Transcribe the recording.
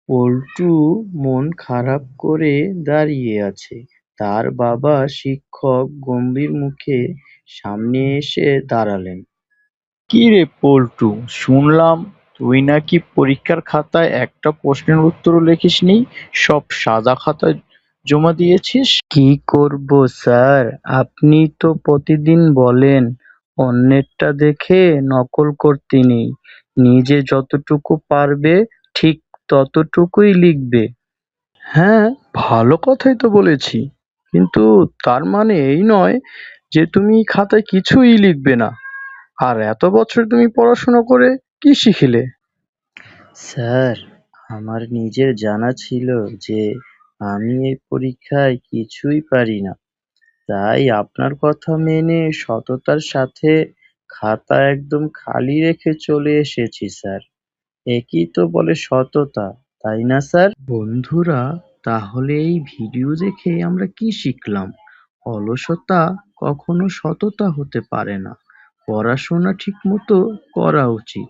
পল্টু মন খারাপ করে দাঁড়িয়ে আছে। তার বাবা শিক্ষক গম্ভীর মুখে সামনে এসে দাঁড়ালেন। কি রে পল্টু, শুনলাম তুই নাকি পরীক্ষার খাতায় একটা প্রশ্নের উত্তরও লিখিসনি, সব সাদা খাতায় জমা দিয়েছিস। কি করব স্যার, আপনি তো প্রতিদিন বলেন অন্যেরটা দেখে নকল করতে নেই, নিজে যতটুকু পারবে ঠিক ততটুকুই লিখবে। হ্যাঁ, ভালো কথাই তো বলেছি, কিন্তু তার মানে এই নয় যে তুমি খাতায় কিছুই লিখবে না। আর এত বছর তুমি পড়াশোনা করে কি শিখলে? স্যার, আমার নিজের জানা ছিল যে আমি এই পরীক্ষায় কিছুই পারি না, তাই আপনার কথা মেনে সততার সাথে খাতা একদম খালি রেখে চলে এসেছি স্যার। একই তো বলে সততা, তাই না স্যার? বন্ধুরা, তাহলে এই ভিডিও দেখে আমরা কি শিখলাম? অলসতা কখনো সততা হতে পারে না। পড়াশোনা ঠিকমতো করা উচিত।